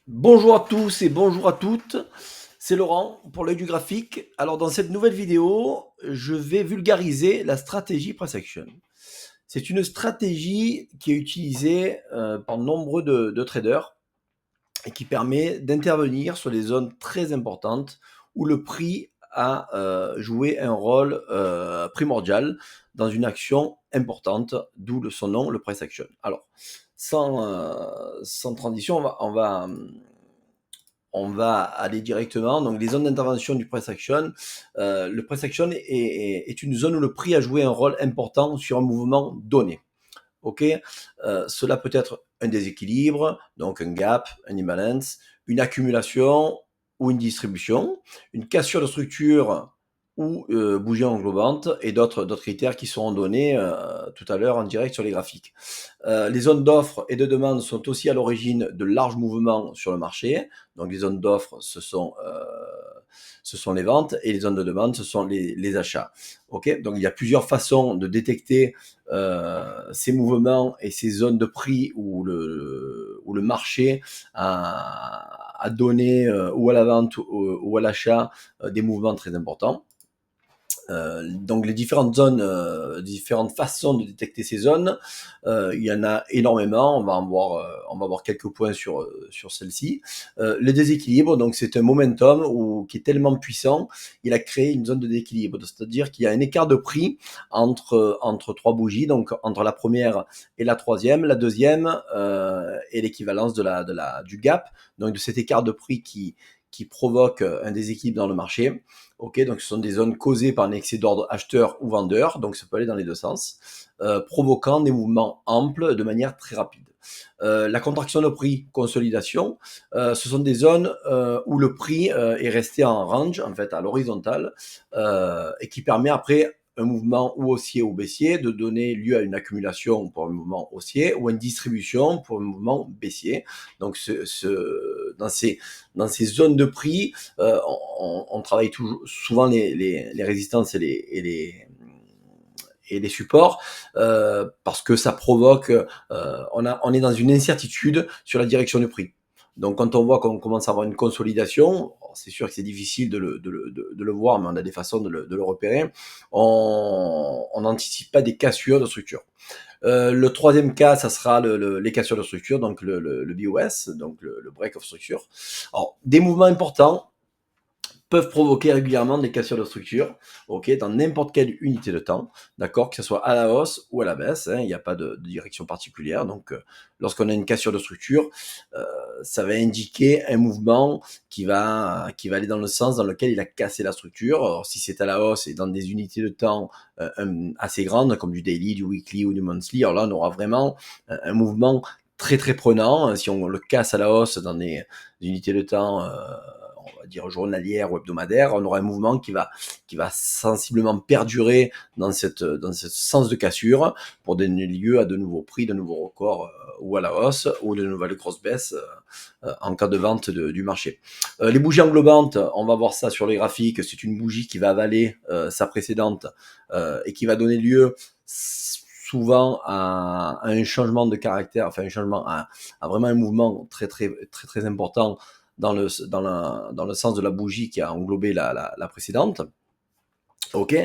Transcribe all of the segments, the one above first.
Bonjour à tous et bonjour à toutes, c'est Laurent pour l'œil du graphique. Alors dans cette nouvelle vidéo, je vais vulgariser la stratégie price action. C'est une stratégie qui est utilisée par nombreux de traders et qui permet d'intervenir sur des zones très importantes où le prix a joué un rôle primordial dans une action importante, d'où son nom, le price action. Alors, sans transition, on va aller directement. Donc, les zones d'intervention du price action. Le price action est une zone où le prix a joué un rôle important sur un mouvement donné. Ok, cela peut être un déséquilibre, donc un gap, un imbalance, une accumulation ou une distribution, une cassure de structure ou bougie englobante et d'autres critères qui seront donnés tout à l'heure en direct sur les graphiques. Les zones d'offre et de demande sont aussi à l'origine de larges mouvements sur le marché. Donc les zones d'offre, ce sont les ventes et les zones de demande, ce sont les achats. Okay, donc il y a plusieurs façons de détecter ces mouvements et ces zones de prix où le marché a donné ou à la vente ou à l'achat des mouvements très importants. Donc les différentes zones, différentes façons de détecter ces zones, il y en a énormément. On va voir quelques points sur celle-ci. Le déséquilibre, donc c'est un momentum qui est tellement puissant, il a créé une zone de déséquilibre, c'est-à-dire qu'il y a un écart de prix entre trois bougies, donc entre la première et la troisième. La deuxième est l'équivalence du gap, donc de cet écart de prix qui provoque un déséquilibre dans le marché. Ok, donc ce sont des zones causées par un excès d'ordre acheteur ou vendeur, donc ça peut aller dans les deux sens, provoquant des mouvements amples de manière très rapide. La contraction de prix, consolidation, ce sont des zones où le prix est resté en range, en fait à l'horizontale, et qui permet après un mouvement ou haussier ou baissier de donner lieu à une accumulation pour un mouvement haussier ou à une distribution pour un mouvement baissier. Donc dans ces zones de prix, on travaille souvent les résistances et les supports parce que ça provoque, on est dans une incertitude sur la direction du prix. Donc quand on voit qu'on commence à avoir une consolidation, c'est sûr que c'est difficile de le voir, mais on a des façons de le repérer. On n'anticipe pas des cassures de structure. Le troisième cas, ça sera les cassures de structure, donc le BOS, donc le break of structure. Alors, des mouvements importants peuvent provoquer régulièrement des cassures de structure, ok, dans n'importe quelle unité de temps, d'accord, que ce soit à la hausse ou à la baisse, hein, il n'y a pas de direction particulière. Donc, lorsqu'on a une cassure de structure, ça va indiquer un mouvement qui va aller dans le sens dans lequel il a cassé la structure. Alors, si c'est à la hausse et dans des unités de temps assez grandes, comme du daily, du weekly ou du monthly, alors là, on aura vraiment un mouvement très très prenant. Si on le casse à la hausse dans des unités de temps on va dire journalière ou hebdomadaire, on aura un mouvement qui va sensiblement perdurer dans ce sens de cassure pour donner lieu à de nouveaux prix, de nouveaux records ou à la hausse ou de nouvelles grosses baisses en cas de vente du marché. Les bougies englobantes, on va voir ça sur les graphiques, c'est une bougie qui va avaler sa précédente et qui va donner lieu souvent à un changement de caractère, enfin un changement à vraiment un mouvement très très très très important dans le sens de la bougie qui a englobé la précédente. Ok.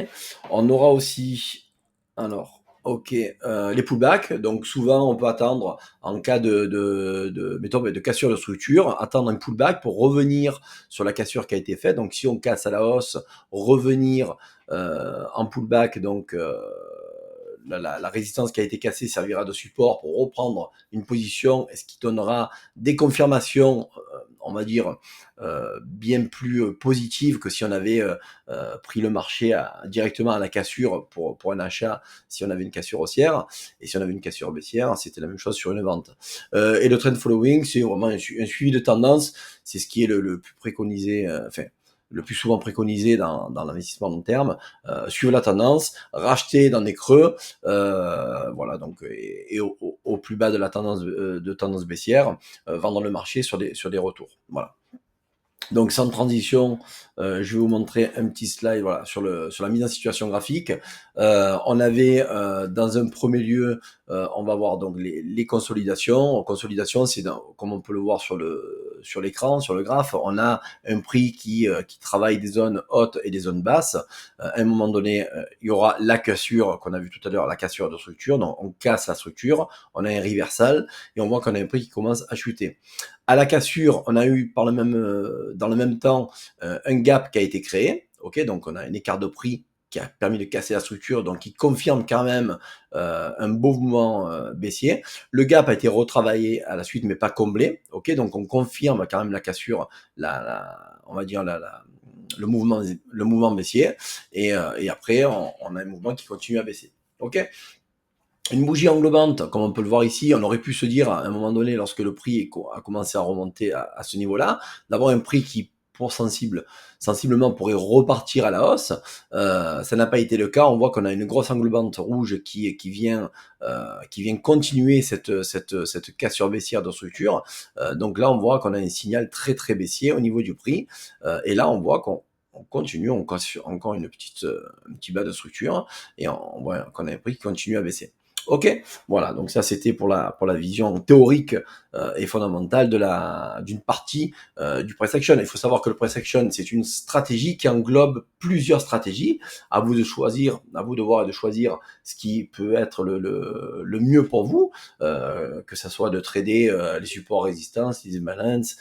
On aura aussi, alors, ok, les pullbacks. Donc souvent, on peut attendre en cas mettons, de cassure de structure, attendre un pullback pour revenir sur la cassure qui a été faite. Donc si on casse à la hausse, revenir en pullback, donc la résistance qui a été cassée servira de support pour reprendre une position, et ce qui donnera des confirmations, on va dire, bien plus positives que si on avait pris le marché directement à la cassure pour un achat, si on avait une cassure haussière, et si on avait une cassure baissière, c'était la même chose sur une vente. Et le trend following, c'est vraiment un suivi de tendance, c'est ce qui est le plus préconisé, le plus souvent préconisé dans l'investissement long terme, suivre la tendance, racheter dans des creux, voilà, donc, et au plus bas de la tendance, de tendance baissière, vendre le marché sur des retours. Voilà. Donc sans transition, je vais vous montrer un petit slide voilà, sur la mise en situation graphique. On avait dans un premier lieu, on va voir donc les consolidations. Consolidation, c'est comme on peut le voir sur l'écran, sur le graphe, on a un prix qui travaille des zones hautes et des zones basses. À un moment donné, il y aura la cassure qu'on a vu tout à l'heure, la cassure de structure. Donc on casse la structure, on a un reversal et on voit qu'on a un prix qui commence à chuter. À la cassure, on a eu dans le même temps un gap qui a été créé. Ok, donc on a un écart de prix qui a permis de casser la structure, donc qui confirme quand même un beau mouvement baissier. Le gap a été retravaillé à la suite, mais pas comblé. Ok, donc on confirme quand même la cassure, on va dire le mouvement baissier. Et après, on a un mouvement qui continue à baisser. Ok. Une bougie englobante, comme on peut le voir ici, on aurait pu se dire à un moment donné, lorsque le prix a commencé à remonter à ce niveau-là, d'avoir un prix qui, pour sensiblement, pourrait repartir à la hausse. Ça n'a pas été le cas. On voit qu'on a une grosse englobante rouge qui vient continuer cette cassure baissière de structure. Donc là, on voit qu'on a un signal très très baissier au niveau du prix. Et là, on voit qu'on continue, on casse encore un petit bas de structure et on voit qu'on a un prix qui continue à baisser. Ok, voilà, donc ça c'était pour la vision théorique et fondamentale d'une partie du price action. Il faut savoir que le price action, c'est une stratégie qui englobe plusieurs stratégies. À vous de choisir, à vous de voir et de choisir ce qui peut être le mieux pour vous, que ça soit de trader les supports résistance, les imbalances,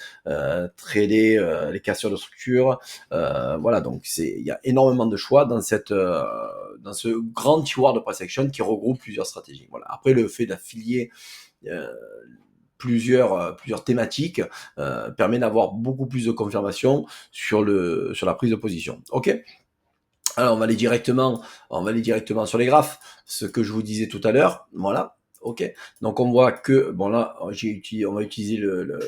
trader les cassures de structure. Voilà, donc il y a énormément de choix dans dans ce grand tiroir de price action qui regroupe plusieurs stratégies. Voilà. Après, le fait d'affilier plusieurs thématiques permet d'avoir beaucoup plus de confirmation sur la prise de position. Ok. Alors on va aller directement sur les graphes, ce que je vous disais tout à l'heure. Voilà. Ok. Donc on voit que bon là, on va utiliser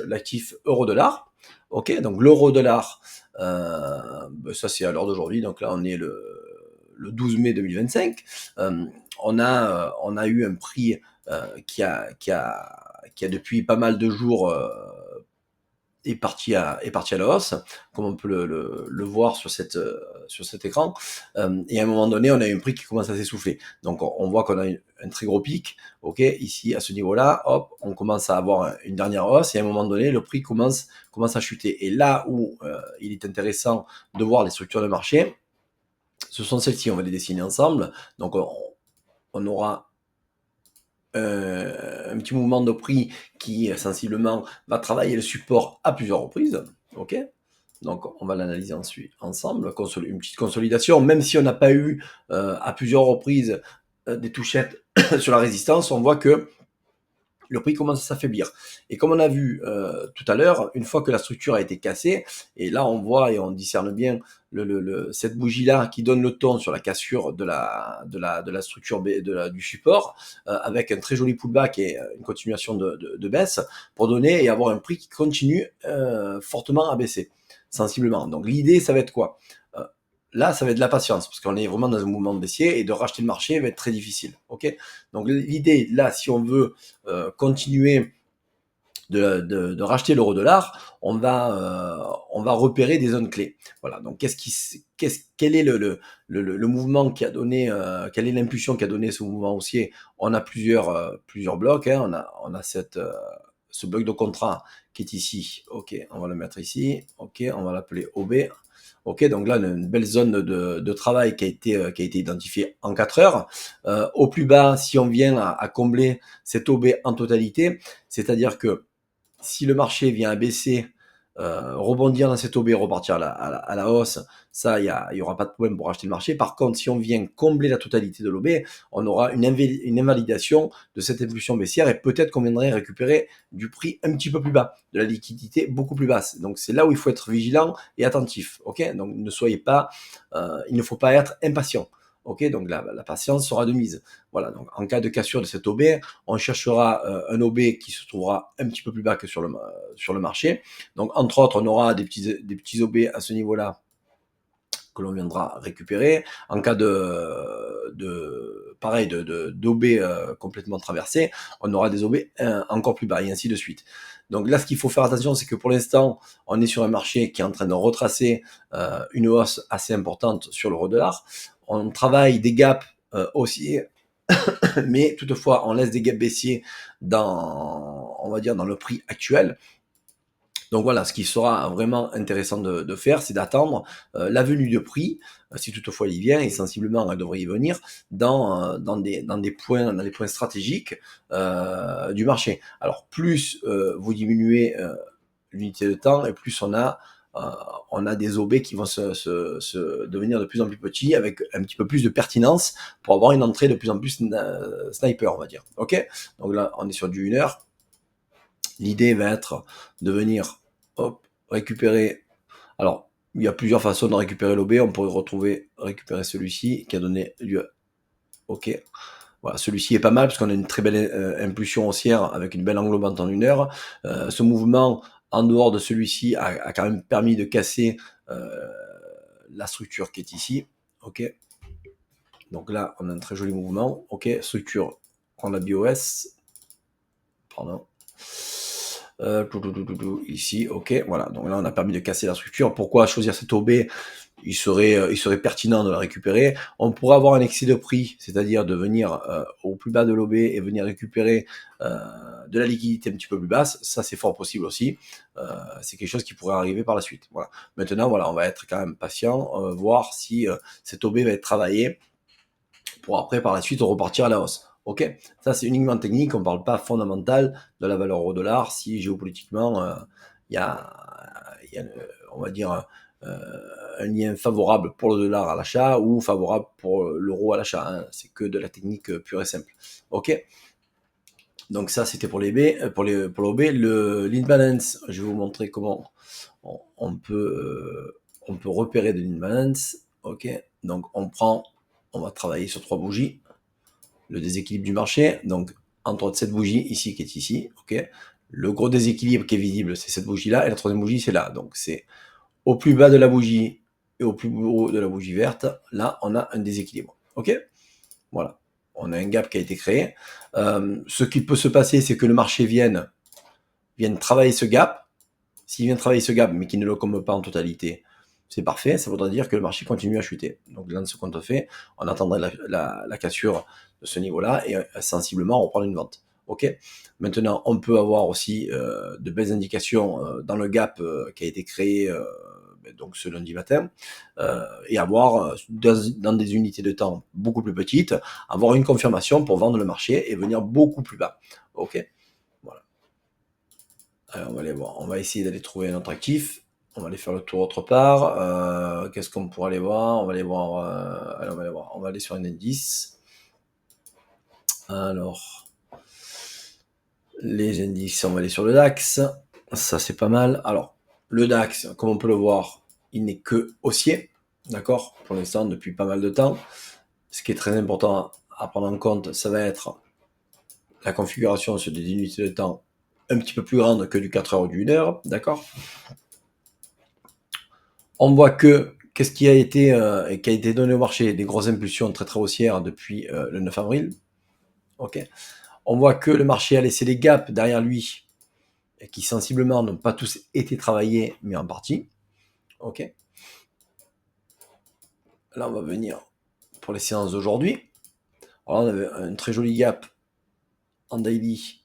l'actif euro-dollar. Ok. Donc l'euro-dollar, ça c'est à l'heure d'aujourd'hui. Donc là on est le 12 mai 2025. On a eu un prix qui a depuis pas mal de jours est parti à la hausse, comme on peut le voir sur cet écran. Et à un moment donné, on a un prix qui commence à s'essouffler. Donc on voit qu'on a un très gros pic. Ok, ici à ce niveau-là, hop, on commence à avoir une dernière hausse et à un moment donné, le prix commence à chuter. Et là où il est intéressant de voir les structures de marché, ce sont celles-ci. On va les dessiner ensemble. Donc on aura un petit mouvement de prix qui sensiblement va travailler le support à plusieurs reprises. Ok, donc on va l'analyser ensuite ensemble, une petite consolidation, même si on n'a pas eu à plusieurs reprises des touchettes sur la résistance, on voit que le prix commence à s'affaiblir. Et comme on a vu tout à l'heure, une fois que la structure a été cassée, et là on voit et on discerne bien cette bougie-là qui donne le ton sur la cassure de la structure du support, avec un très joli pullback et une continuation de baisse, pour donner et avoir un prix qui continue fortement à baisser, sensiblement. Donc l'idée, ça va être quoi ? Là, ça va être de la patience, parce qu'on est vraiment dans un mouvement baissier, et de racheter le marché va être très difficile. Ok. Donc l'idée, là, si on veut continuer de racheter l'euro-dollar, on va repérer des zones clés. Voilà. Donc quel est le mouvement qui a donné, quelle est l'impulsion qui a donné ce mouvement haussier ? On a plusieurs blocs. Hein. On a ce bloc de contrat qui est ici. Ok, on va le mettre ici. Ok, on va l'appeler OB. Ok, donc là, on a une belle zone de travail qui a été identifiée en 4 heures. Au plus bas, si on vient à combler cet OB en totalité, c'est-à-dire que si le marché vient à baisser, rebondir dans cette OB, repartir à la hausse, ça, il y aura pas de problème pour acheter le marché. Par contre, si on vient combler la totalité de l'OB, on aura une invalidation de cette impulsion baissière et peut-être qu'on viendrait récupérer du prix un petit peu plus bas, de la liquidité beaucoup plus basse. Donc c'est là où il faut être vigilant et attentif. Ok, donc il ne faut pas être impatient. Ok, donc la patience sera de mise. Voilà, donc en cas de cassure de cette OB, on cherchera un OB qui se trouvera un petit peu plus bas que sur le marché. Donc entre autres, on aura des petits OB à ce niveau-là que l'on viendra récupérer. En cas d'OB complètement traversé, on aura des OB encore plus bas et ainsi de suite. Donc là, ce qu'il faut faire attention, c'est que pour l'instant, on est sur un marché qui est en train de retracer une hausse assez importante sur l'euro-dollar. On travaille des gaps haussiers, mais toutefois, on laisse des gaps baissiers on va dire, dans le prix actuel. Donc voilà, ce qui sera vraiment intéressant de faire, c'est d'attendre la venue de prix, si toutefois il y vient, et sensiblement elle devrait y venir, dans des points stratégiques du marché. Alors plus vous diminuez l'unité de temps, et plus euh, on a des OB qui vont se devenir de plus en plus petits, avec un petit peu plus de pertinence pour avoir une entrée de plus en plus sniper, on va dire. Ok. Donc là, on est sur du 1 heure. L'idée va être de venir hop, récupérer. Alors, il y a plusieurs façons de récupérer l'OB. On pourrait récupérer celui-ci qui a donné lieu. Ok. Voilà, celui-ci est pas mal parce qu'on a une très belle impulsion haussière avec une belle englobante en 1 heure. Ce mouvement, en dehors de celui-ci, a quand même permis de casser la structure qui est ici. Ok. Donc là, on a un très joli mouvement. Ok. Structure en la BOS. Pardon. Ici, ok, voilà. Donc là, on a permis de casser la structure. Pourquoi choisir cette OB? Il serait pertinent de la récupérer. On pourrait avoir un excès de prix, c'est-à-dire de venir au plus bas de l'OB et venir récupérer de la liquidité un petit peu plus basse. Ça, c'est fort possible aussi. C'est quelque chose qui pourrait arriver par la suite. Voilà. Maintenant, voilà, on va être quand même patient, voir si cette OB va être travaillée pour après, par la suite, repartir à la hausse. Ok, ça c'est uniquement technique, on ne parle pas fondamental de la valeur au dollar. Si géopolitiquement, il y a, on va dire, un lien favorable pour le dollar à l'achat ou favorable pour l'euro à l'achat, hein. C'est que de la technique pure et simple. Ok, donc ça c'était pour les B, pour l'OB. L'imbalance, je vais vous montrer comment on peut repérer de l'imbalance. Ok, donc on va travailler sur 3 bougies. Le déséquilibre du marché, donc entre cette bougie ici qui est ici, ok. Le gros déséquilibre qui est visible, c'est cette bougie-là, et la troisième bougie, c'est là. Donc c'est au plus bas de la bougie et au plus haut de la bougie verte, là, on a un déséquilibre, ok. Voilà, on a un gap qui a été créé. Ce qui peut se passer, c'est que le marché vienne travailler ce gap. S'il vient travailler ce gap, mais qu'il ne le comble pas en totalité, c'est parfait. Ça voudrait dire que le marché continue à chuter. Donc là, ce qu'on fait, on attendrait la cassure de ce niveau-là et sensiblement reprendre une vente. Ok. Maintenant, on peut avoir aussi de belles indications dans le gap qui a été créé donc ce lundi matin, et avoir dans des unités de temps beaucoup plus petites, avoir une confirmation pour vendre le marché et venir beaucoup plus bas. Ok. Voilà. Alors, on va aller voir. On va essayer d'aller trouver un autre actif. On va aller faire le tour autre part. Qu'est-ce qu'on pourrait aller voir? On va aller voir. Allez, on va aller voir. On va aller sur un indice. Alors, les indices, on va aller sur le DAX. Ça, c'est pas mal. Alors, le DAX, comme on peut le voir, il n'est que haussier. D'accord? Pour l'instant, depuis pas mal de temps. Ce qui est très important à prendre en compte, ça va être la configuration sur des unités de temps un petit peu plus grandes que du 4 heures ou du 1 heure. D'accord? On voit que qu'est-ce qui a été donné au marché, des grosses impulsions très très haussières depuis le 9 avril. Ok. On voit que le marché a laissé des gaps derrière lui et qui sensiblement n'ont pas tous été travaillés, mais en partie. Ok. Là, on va venir pour les séances d'aujourd'hui. Alors, on avait un très joli gap en daily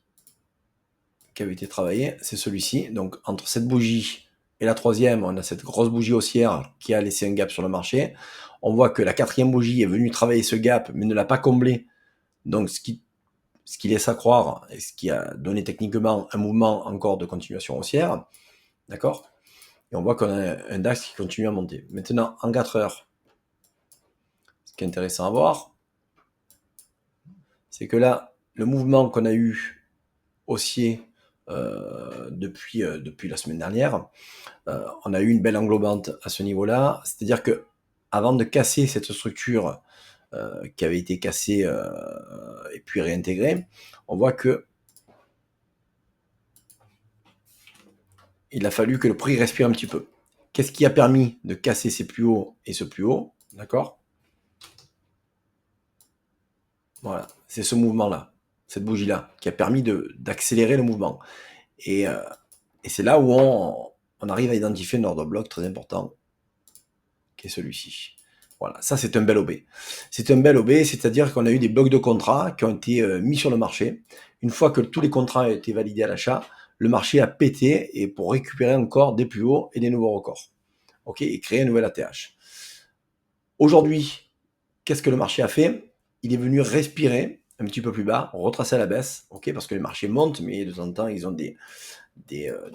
qui avait été travaillé, c'est celui-ci. Donc, entre cette bougie et la troisième, on a cette grosse bougie haussière qui a laissé un gap sur le marché. On voit que la quatrième bougie est venue travailler ce gap, mais ne l'a pas comblé. Donc, ce qui laisse à croire, et ce qui a donné techniquement un mouvement encore de continuation haussière. D'accord? Et on voit qu'on a un DAX qui continue à monter. Maintenant, en 4 heures, ce qui est intéressant à voir, c'est que là, le mouvement qu'on a eu haussier depuis la semaine dernière, on a eu une belle englobante à ce niveau-là. C'est-à-dire que avant de casser cette structure qui avait été cassée et puis réintégrée, on voit que il a fallu que le prix respire un petit peu. Qu'est-ce qui a permis de casser ces plus hauts et ce plus haut? D'accord? Voilà, c'est ce mouvement-là, cette bougie-là, qui a permis d'accélérer le mouvement. Et c'est là où on arrive à identifier un ordre bloc très important, qui est celui-ci. Voilà, ça c'est un bel OB. C'est un bel OB, c'est-à-dire qu'on a eu des blocs de contrats qui ont été mis sur le marché. Une fois que tous les contrats ont été validés à l'achat, le marché a pété et pour récupérer encore des plus hauts et des nouveaux records. Ok, et créer un nouvel ATH. Aujourd'hui, qu'est-ce que le marché a fait? Il est venu respirer un petit peu plus bas, retracer à la baisse, ok, parce que les marchés montent, mais de temps en temps, ils ont des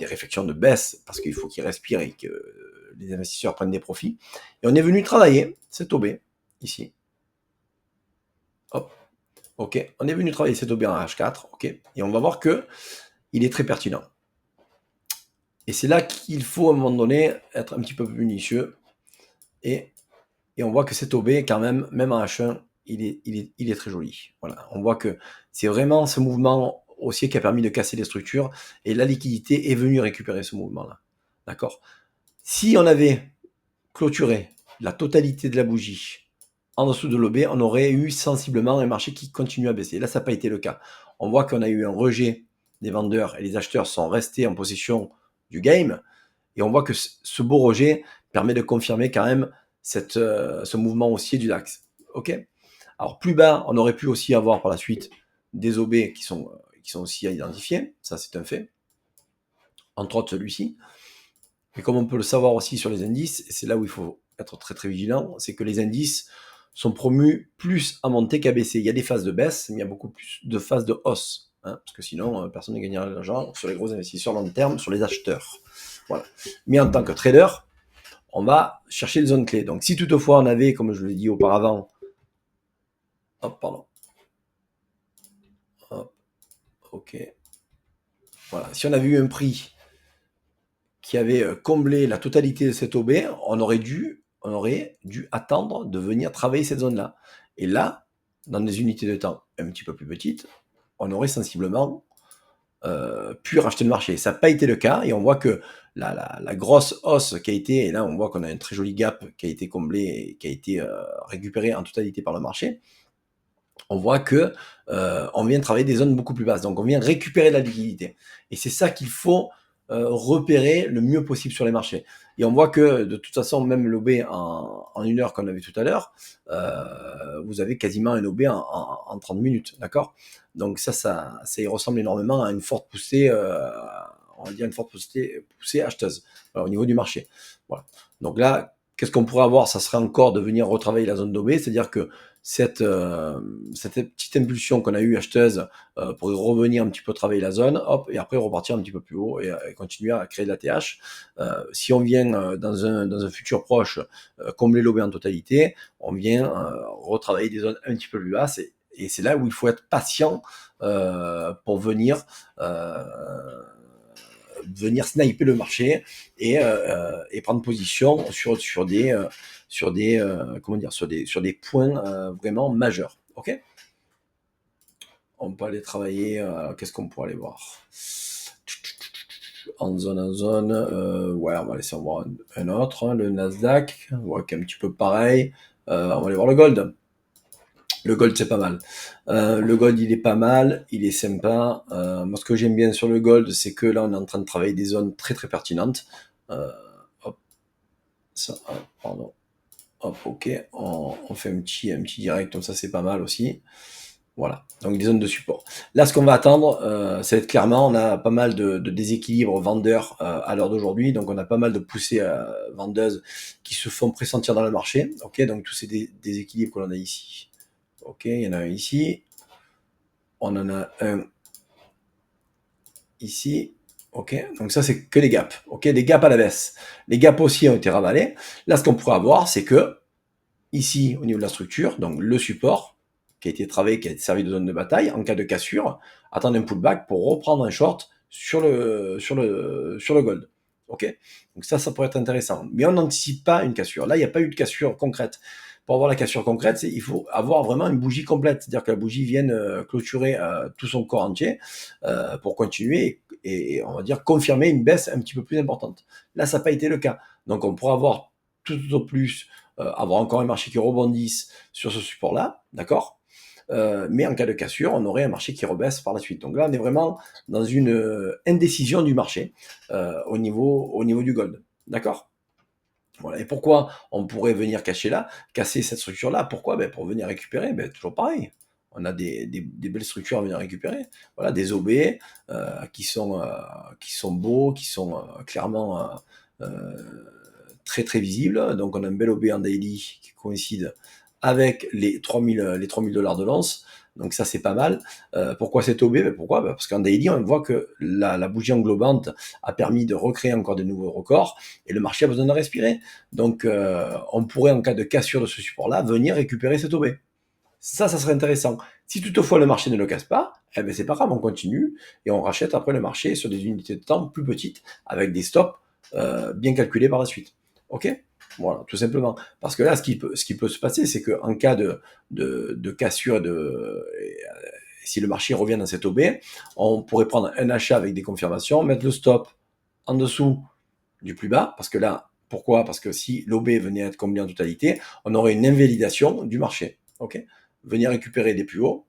réflexions de baisse, parce qu'il faut qu'ils respirent et que les investisseurs prennent des profits. Et on est venu travailler cette OB, ici. Hop, ok, on est venu travailler cette OB en H4, ok, et on va voir que il est très pertinent. Et c'est là qu'il faut à un moment donné être un petit peu plus minutieux, et on voit que cette OB, quand même en H1, il est très joli. Voilà, on voit que c'est vraiment ce mouvement haussier qui a permis de casser les structures, et la liquidité est venue récupérer ce mouvement-là. D'accord? Si on avait clôturé la totalité de la bougie en dessous de l'OB, on aurait eu sensiblement un marché qui continue à baisser. Là, ça n'a pas été le cas. On voit qu'on a eu un rejet des vendeurs et les acheteurs sont restés en possession du game. Et on voit que ce beau rejet permet de confirmer quand même ce mouvement haussier du DAX. Ok. Alors plus bas, on aurait pu aussi avoir par la suite des OB qui sont aussi à identifier. Ça, c'est un fait. Entre autres celui-ci. Et comme on peut le savoir aussi sur les indices, et c'est là où il faut être très très vigilant, c'est que les indices sont promus plus à monter qu'à baisser. Il y a des phases de baisse, mais il y a beaucoup plus de phases de hausse. Parce que sinon, personne ne gagnera de l'argent sur les gros investisseurs long terme, sur les acheteurs. Voilà. Mais en tant que trader, on va chercher les zones clés. Donc si toutefois on avait, comme je l'ai dit auparavant, hop, pardon, hop, ok, voilà, si on avait eu un prix qui avait comblé la totalité de cette OB, on aurait dû attendre de venir travailler cette zone-là. Et là, dans des unités de temps un petit peu plus petites, on aurait sensiblement pu racheter le marché. Ça n'a pas été le cas, et on voit que la grosse hausse qui a été, et là on voit qu'on a un très joli gap qui a été comblé et qui a été récupéré en totalité par le marché. On voit que on vient travailler des zones beaucoup plus basses, donc on vient récupérer de la liquidité. Et c'est ça qu'il faut repérer le mieux possible sur les marchés. Et on voit que de toute façon, même l'OB en une heure qu'on avait tout à l'heure, vous avez quasiment un OB en 30 minutes, d'accord? Donc ça y ressemble énormément à une forte poussée, on va dire une forte poussée acheteuse, voilà, au niveau du marché. Voilà. Donc là, qu'est-ce qu'on pourrait avoir? Ça serait encore de venir retravailler la zone d'OB, c'est-à-dire que cette petite impulsion qu'on a eue acheteuse pour revenir un petit peu travailler la zone, hop, et après repartir un petit peu plus haut et continuer à créer de la TH. Si on vient dans un futur proche combler l'OB en totalité, on vient retravailler des zones un petit peu plus basses, et c'est là où il faut être patient pour venir sniper le marché et prendre position sur des points vraiment majeurs. Ok. On peut aller travailler. Qu'est-ce qu'on pourrait aller voir en zone. Ouais, on va laisser en voir un autre. Hein, le Nasdaq, on voit qu'il est un petit peu pareil. On va aller voir le gold. Le gold, c'est pas mal. Le gold, il est pas mal, il est sympa. Moi, ce que j'aime bien sur le gold, c'est que là, on est en train de travailler des zones très très pertinentes. Hop, ça, pardon. Hop, ok. On fait un petit direct, comme ça, c'est pas mal aussi. Voilà, donc des zones de support. Là, ce qu'on va attendre, c'est clairement, on a pas mal de déséquilibres vendeurs à l'heure d'aujourd'hui, donc on a pas mal de poussées vendeuses qui se font pressentir dans le marché. Ok, donc tous ces déséquilibres que l'on a ici. Ok, il y en a un ici. On en a un ici. Ok, donc ça c'est que des gaps. Ok, des gaps à la baisse. Les gaps aussi ont été ravalés. Là, ce qu'on pourrait avoir, c'est que ici, au niveau de la structure, donc le support qui a été travaillé, qui a servi de zone de bataille, en cas de cassure, attendre un pullback pour reprendre un short sur le gold. Ok, donc ça pourrait être intéressant. Mais on n'anticipe pas une cassure. Là, il n'y a pas eu de cassure concrète. Pour avoir la cassure concrète, il faut avoir vraiment une bougie complète, c'est-à-dire que la bougie vienne clôturer tout son corps entier pour continuer et on va dire confirmer une baisse un petit peu plus importante. Là, ça n'a pas été le cas. Donc on pourra avoir tout au plus avoir encore un marché qui rebondisse sur ce support-là, d'accord? Mais en cas de cassure, on aurait un marché qui rebaisse par la suite. Donc là, on est vraiment dans une indécision du marché au niveau du gold, d'accord? Voilà. Et pourquoi on pourrait venir casser cette structure-là? Pourquoi? Ben, pour venir récupérer, ben, toujours pareil. On a des belles structures à venir récupérer. Voilà, des OB qui sont beaux, qui sont clairement très très visibles. Donc on a un bel OB en daily qui coïncide avec les 3000 dollars de l'once. Donc ça, c'est pas mal. Pourquoi cet OB? Pourquoi? Parce qu'en daily, on voit que la bougie englobante a permis de recréer encore de nouveaux records et le marché a besoin de respirer. Donc on pourrait, en cas de cassure de ce support-là, venir récupérer cet OB. Ça serait intéressant. Si toutefois le marché ne le casse pas, eh ben c'est pas grave, on continue et on rachète après le marché sur des unités de temps plus petites avec des stops bien calculés par la suite. Ok? Voilà, tout simplement. Parce que là, ce qui peut se passer, c'est qu'en cas de cassure, si le marché revient dans cette OB, on pourrait prendre un achat avec des confirmations, mettre le stop en dessous du plus bas, parce que là, pourquoi? Parce que si l'OB venait à être comblé en totalité, on aurait une invalidation du marché. Ok? Venir récupérer des plus hauts,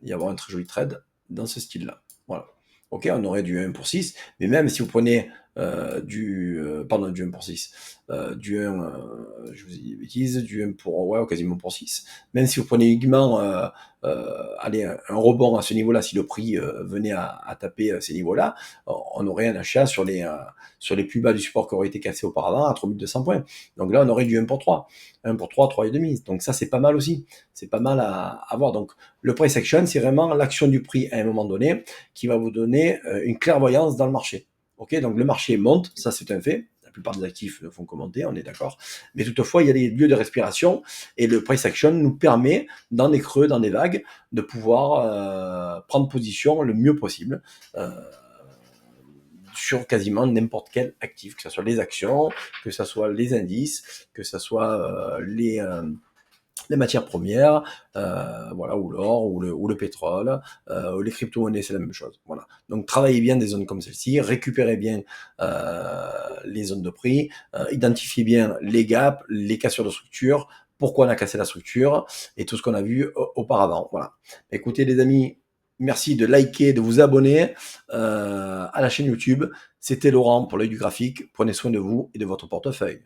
y avoir un très joli trade dans ce style-là. Voilà. Ok, on aurait du 1 pour 6, mais même si vous prenez pardon, du 1 pour 6, du 1, je vous dis des bêtises, du 1 pour, ouais, quasiment pour 6, même si vous prenez uniquement allez, un rebond à ce niveau-là, si le prix venait à taper ces niveaux-là, on aurait un achat sur les plus bas du support qui aurait été cassé auparavant à 3200 points. Donc là, on aurait du 1 pour 3. 1 pour 3, 3,5. Donc ça, c'est pas mal aussi. C'est pas mal à avoir. Donc le price action, c'est vraiment l'action du prix à un moment donné qui va vous donner une clairvoyance dans le marché. Ok, donc le marché monte, ça c'est un fait. La plupart des actifs le font commenter, on est d'accord. Mais toutefois, il y a des lieux de respiration et le price action nous permet, dans des creux, dans des vagues, de pouvoir prendre position le mieux possible. Sur quasiment n'importe quel actif, que ce soit les actions, que ce soit les indices, que ce soit les matières premières, voilà, ou l'or, ou le pétrole, ou les crypto-monnaies, c'est la même chose. Voilà. Donc travaillez bien des zones comme celle-ci, récupérez bien les zones de prix, identifiez bien les gaps, les cassures de structure, pourquoi on a cassé la structure, et tout ce qu'on a vu auparavant. Voilà. Écoutez les amis, merci de liker, de vous abonner à la chaîne YouTube. C'était Laurent pour l'œil du graphique. Prenez soin de vous et de votre portefeuille.